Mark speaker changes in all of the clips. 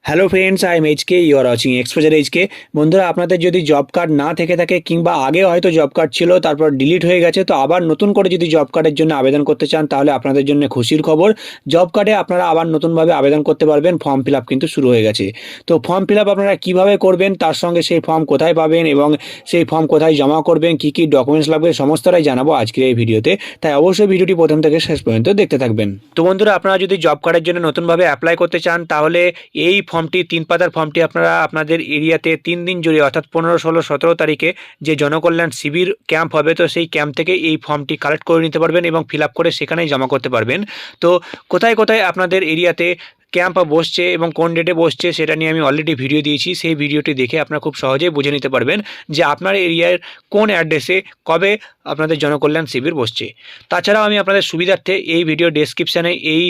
Speaker 1: Hello friends, I am HK, you are watching exposure HK. বন্ধুরা, আপনাদের যদি job card না থেকে থাকে কিংবা আগে হয়তো জব কার্ড ছিল তারপর ডিলিট হয়ে গেছে, তো আবার নতুন করে যদি জব কার্ডের জন্য আবেদন করতে চান তাহলে আপনাদের জন্য খুশির খবর। জব কার্ডে আপনারা আবার নতুনভাবে আবেদন করতে পারবেন। ফর্ম ফিল আপ কিন্তু শুরু হয়ে গেছে। তো ফর্ম ফিল আপ আপনারা কীভাবে করবেন, তার সঙ্গে সেই ফর্ম কোথায় পাবেন এবং সেই ফর্ম কোথায় জমা করবেন, কী কী ডকুমেন্টস লাগবে, সমস্তটাই জানাবো আজকের এই ভিডিওতে। তাই অবশ্যই ভিডিওটি প্রথম থেকে শেষ পর্যন্ত দেখতে থাকবেন। তো বন্ধুরা, আপনারা যদি জব কার্ডের জন্য নতুনভাবে অ্যাপ্লাই করতে চান তাহলে এই ফর্মটি 3 পাতার ফর্মটি আপনারা আপনাদের এরিয়াতে 3 দিন জুড়ে অর্থাৎ 15, 16, 17 তারিখে যে জনকল্যাণ শিবির ক্যাম্প হবে, তো সেই ক্যাম্প থেকে এই ফর্মটি কালেক্ট করে নিতে পারবেন এবং ফিল আপ করে সেখানেই জমা করতে পারবেন। তো কোথায় কোথায় আপনাদের এরিয়াতে ক্যাম্প বসছে এবং কোন ডেটে বসছে সেটা নিয়ে আমি অলরেডি ভিডিও দিয়েছি। সেই ভিডিওটি দেখে আপনারা খুব সহজেই বুঝে নিতে পারবেন যে আপনার এরিয়ার কোন অ্যাড্রেসে কবে আপনাদের জনকল্যাণ শিবির বসছে। তাছাড়াও আমি আপনাদের সুবিধার্থে এই ভিডিও ডেসক্রিপশানে এই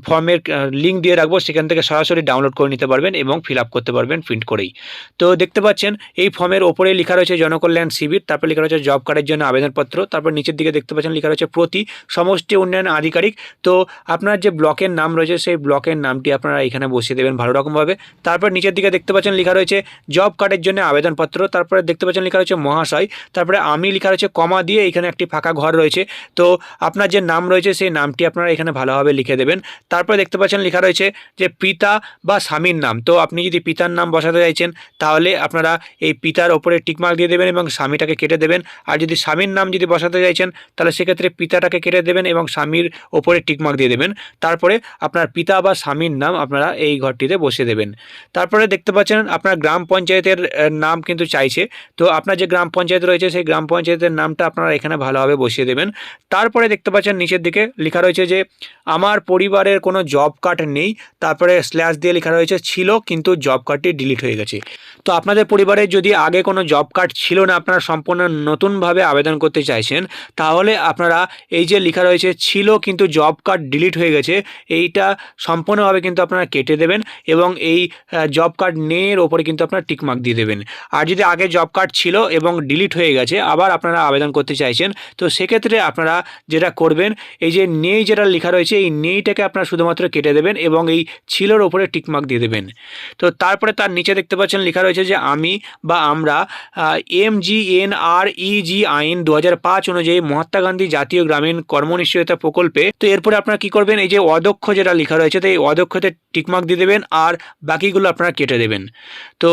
Speaker 1: ফর্মের লিঙ্ক দিয়ে রাখবো, সেখান থেকে সরাসরি ডাউনলোড করে নিতে পারবেন এবং ফিল আপ করতে পারবেন প্রিন্ট করেই। তো দেখতে পাচ্ছেন এই ফর্মের ওপরে লেখা রয়েছে জনকল্যাণ শিবির, তারপর লেখা রয়েছে জব কার্ডের জন্য আবেদনপত্র, তারপর নিচের দিকে দেখতে পাচ্ছেন লেখা রয়েছে প্রতি সমষ্টি উন্নয়ন আধিকারিক। তো আপনার যে ব্লকের নাম রয়েছে সেই ব্লকের নামটি আপনারা এখানে বসিয়ে দেবেন ভালো রকমভাবে। তারপর নিচের দিকে দেখতে পাচ্ছেন লেখা রয়েছে জব কার্ডের জন্য আবেদনপত্র, তারপরে দেখতে পাচ্ছেন লেখা রয়েছে মহাশয়, তারপরে আমি লেখা রয়েছে কমা দিয়ে এখানে একটি ফাঁকা ঘর রয়েছে। তো আপনার যে নাম রয়েছে সেই নামটি আপনারা এখানে ভালোভাবে লিখে দেবেন। তারপরে দেখতে পাচ্ছেন লেখা রয়েছে যে পিতা বা স্বামীর নাম। তো আপনি যদি পিতার নাম বসাতে চাইছেন তাহলে আপনারা এই পিতার ওপরে টিকমার্ক দিয়ে দেবেন এবং স্বামীটাকে কেটে দেবেন। আর যদি স্বামীর নাম যদি বসাতে চাইছেন তাহলে সেক্ষেত্রে পিতাটাকে কেটে দেবেন এবং স্বামীর ওপরে টিকমার্ক দিয়ে দেবেন। তারপরে আপনার পিতা বা স্বামীর নাম আপনারা এই ঘরটিতে বসিয়ে দেবেন। তারপরে দেখতে পাচ্ছেন আপনার গ্রাম পঞ্চায়েতের নাম কিন্তু চাইছে। তো আপনার যে গ্রাম পঞ্চায়েত রয়েছে সেই গ্রাম পঞ্চায়েতের নামটা আপনারা এখানে ভালোভাবে বসিয়ে দেবেন। তারপরে দেখতে পাচ্ছেন নিচের দিকে লেখা রয়েছে যে আমার পরিবারের কোনো জব কার্ড নেই, তারপরে স্ল্যাশ দিয়ে লেখা রয়েছে ছিল কিন্তু জব কার্ডটি ডিলিট হয়ে গেছে। তো আপনাদের পরিবারে যদি আগে কোনো জব কার্ড ছিল না, আপনারা সম্পূর্ণ নতুনভাবে আবেদন করতে চাইছেন, তাহলে আপনারা এই যে লেখা রয়েছে ছিল কিন্তু জব কার্ড ডিলিট হয়ে গেছে, এইটা সম্পূর্ণভাবে কিন্তু আপনারা কেটে দেবেন এবং এই জব কার্ড নেই ওপরে কিন্তু আপনারা টিকমার্ক দিয়ে দেবেন। আর যদি আগে জব কার্ড ছিল এবং ডিলিট হয়ে গেছে আবার আপনারা আবেদন করতে চাইছেন, তো সেক্ষেত্রে আপনারা যেটা করবেন, এই যে নেই যেটা লেখা রয়েছে এই নেইটাকে আপনারা শুধুমাত্র কেটে দেবেন এবং এই ছিলোর ওপরে টিকমার্ক দিয়ে দেবেন। তো তারপরে তার নিচে দেখতে পাচ্ছেন লেখা রয়েছে যে আমি বা আমরা MGNREG আইন 2005 অনুযায়ী মহাত্মা গান্ধী জাতীয় গ্রামীণ কর্মনিশ্চয়তা প্রকল্পে। তো এরপরে আপনারা কি করবেন, এই যে অদক্ষ যেটা লেখা রয়েছে তো এই অদক্ষতে টিকমার্ক দিয়ে দেবেন আর বাকিগুলো আপনারা কেটে দেবেন। তো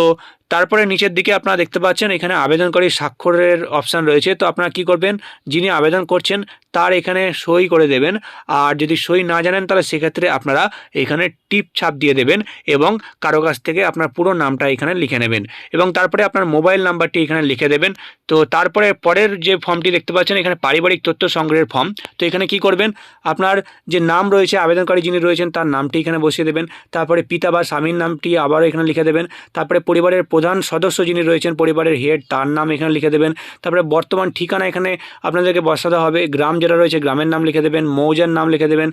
Speaker 1: তারপরে নিচের দিকে আপনারা দেখতে পাচ্ছেন এখানে আবেদনকারী স্বাক্ষরের অপশান রয়েছে। তো আপনারা কি করবেন, যিনি আবেদন করছেন তার এখানে সই করে দেবেন। আর যদি সই না জানেন তাহলে সেক্ষেত্রে আপনারা এখানে টিপ ছাপ দিয়ে দেবেন এবং কারো কাছ থেকে আপনার পুরো নামটা এখানে লিখে নেবেন এবং তারপরে আপনার মোবাইল নাম্বারটি এখানে লিখে দেবেন। তো তারপরে পরের যে ফর্মটি দেখতে পাচ্ছেন এখানে পারিবারিক তথ্য সংগ্রহের ফর্ম। তো এখানে কি করবেন, আপনার যে নাম রয়েছে আবেদনকারী যিনি রয়েছেন তার নামটি এখানে বসিয়ে দেবেন। তারপরে পিতা বা স্বামীর নামটি আবারও এখানে লিখে দেবেন। তারপরে পরিবারের প্রধান সদস্য যিনি রয়েছেন পরিবারের হেড তার নাম এখানে লিখে দেবেন। তারপরে বর্তমান ঠিকানা এখানে আপনাদেরকে বসাতে হবে। গ্রাম যেটা রয়েছে গ্রামের নাম লিখে দেবেন, মৌজার নাম লিখে দেবেন,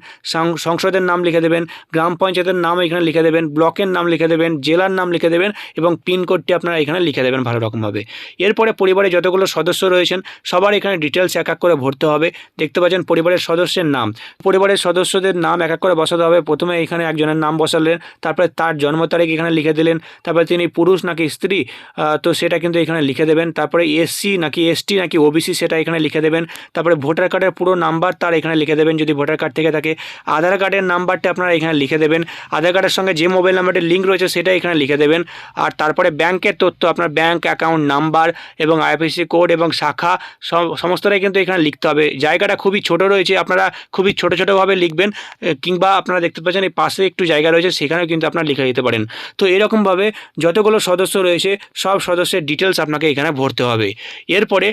Speaker 1: সংসদের নাম লিখে দেবেন, গ্রাম পঞ্চায়েতের নাম এখানে লিখে দেবেন, ব্লকের নাম লিখে দেবেন, জেলার নাম লিখে দেবেন এবং পিনকোডটি আপনারা এখানে লিখে দেবেন ভালো রকমভাবে। এরপরে পরিবারে যতগুলো সদস্য রয়েছেন সবার এখানে ডিটেলস এক এক করে ভরতে হবে। দেখতে পাচ্ছেন পরিবারের সদস্যের নাম, পরিবারের সদস্যদের নাম এক এক করে বসাতে হবে। প্রথমে এখানে একজনের নাম বসালেন, তারপরে তার জন্ম তারিখ এখানে লিখে দিলেন, তারপরে তিনি পুরুষ নাকি স্ত্রী তো সেটা কিন্তু এখানে লিখে দেবেন। তারপরে এসসি নাকি এসটি নাকি ওবিসি সেটা এখানে লিখে দেবেন। তারপরে ভোটার কার্ডের পুরো নাম্বার তার এখানে লিখে দেবেন যদি ভোটার কার্ড থেকে থাকে। আধার কার্ডের নাম্বারটা আপনারা এখানে লিখে দেবেন। আধার কার্ডের সঙ্গে যে মোবাইল নাম্বারটির লিঙ্ক রয়েছে সেটা এখানে লিখে দেবেন। আর তারপরে ব্যাংকের তথ্য, আপনার ব্যাংক অ্যাকাউন্ট নাম্বার এবং আইএফএসসি কোড এবং শাখা সমস্তটাই কিন্তু এখানে লিখতে হবে। জায়গাটা খুবই ছোট রয়েছে, আপনারা খুবই ছোটোভাবে লিখবেন কিংবা আপনারা দেখতে পাচ্ছেন এই পাশে একটু জায়গা রয়েছে সেখানেও কিন্তু আপনারা লিখে দিতে পারেন। তো এরকমভাবে যতগুলো সদস্য রয়েছে সব সদস্যের ডিটেলস আপনাকে এখানে ভরতে হবে। এরপরে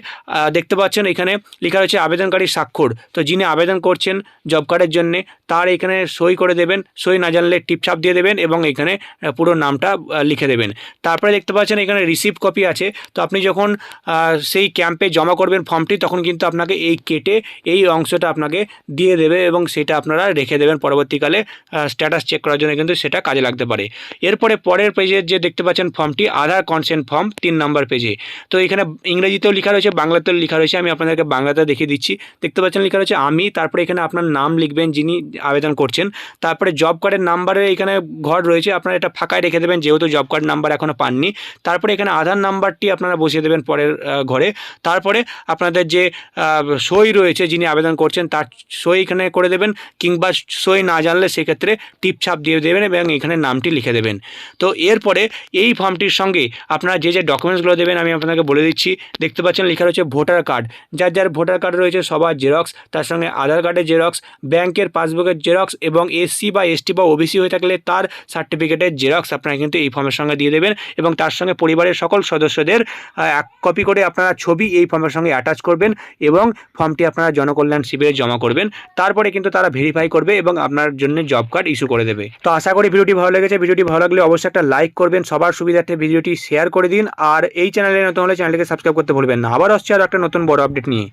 Speaker 1: দেখতে পাচ্ছেন এখানে লেখা রয়েছে আবেদনকারী স্বাক্ষর। তো যিনি আবেদন করছেন জব কার্ডের জন্যে তার এখানে সই করে দেবেন, সই না জানলে টিপছাপ দিয়ে দেবেন এবং এখানে পুরো নামটা লিখে দেবেন। তারপরে দেখতে পাচ্ছেন এখানে রিসিপ্ট কপি আছে। তো আপনি যখন সেই ক্যাম্পে জমা করবেন ফর্মটি তখন কিন্তু আপনাকে এই কেটে এই অংশটা আপনাকে দিয়ে দেবে এবং সেটা আপনারা রেখে দেবেন পরবর্তীকালে স্ট্যাটাস চেক করার জন্য কিন্তু সেটা কাজে লাগতে পারে। এরপরে পরের পেজের যে দেখতে পাচ্ছেন ফর্মটি আধার কনসেন্ট ফর্ম 3 নম্বর পেজে। তো এখানে ইংরেজিতেও লেখা রয়েছে, বাংলাতেও লেখা রয়েছে, আমি আপনাদেরকে বাংলাতে দেখিয়ে দিচ্ছি। দেখতে পাচ্ছেন লেখা রয়েছে আমি, তারপরে এখানে আপনার নাম লিখবেন যিনি আবেদন করছেন, তারপরে জব কার্ডের নাম্বারের এখানে ঘর রয়েছে, আপনারা এটা ফাঁকায় রেখে দেবেন যেহেতু জব কার্ড নাম্বার এখনও পাননি। তারপরে এখানে আধার নাম্বারটি আপনারা বসিয়ে দেবেন পরের ঘরে। তারপরে আপনাদের যে সই রয়েছে যিনি আবেদন করছেন তার সই এখানে করে দেবেন, কিংবা সই না জানলে সেক্ষেত্রে টিপছাপ দিয়ে দেবেন এবং এখানে নামটি লিখে দেবেন। তো এরপরে এই ফর্মটির সঙ্গে আপনারা যে ডকুমেন্টসগুলো দেবেন আমি আপনাদেরকে বলে দিচ্ছি। দেখতে পাচ্ছেন লেখা রয়েছে ভোটার কার্ড, যার যার ভোটার কার্ড রয়েছে সবার জেরক্স, তার সঙ্গে আধার কার্ডের জেরক্স, ব্যাংকের পাসবুকের জেরক্স এবং এসসি বা এসটি বা ওবিসি হয়ে থাকলে তার সার্টিফিকেটের জেরক্স আপনারা কিন্তু এই ফর্মের সঙ্গে দিয়ে দেবেন এবং তার সঙ্গে পরিবারের সকল সদস্যদের এক কপি করে আপনারা ছবি এই ফর্মের সঙ্গে অ্যাটাচ করবেন এবং ফর্মটি আপনারা জনকল্যাণ শিবিরে জমা করবেন। তারপরে কিন্তু তারা ভেরিফাই করবে এবং আপনার জন্য জব কার্ড ইস্যু করে দেবে। তো আশা করি ভিডিওটি ভালো লেগেছে। ভিডিওটি ভালো লাগলে অবশ্যই একটা লাইক করবেন, সবার সুবিধার্থে ভিডিওটি শেয়ার করে দিন, আর এই চ্যানেলে নতুন হলে চ্যানেলটিকে সাবস্ক্রাইব করতে ভুলবেন না। আবার আসছে আর একটা নতুন বড় আপডেট নিয়ে।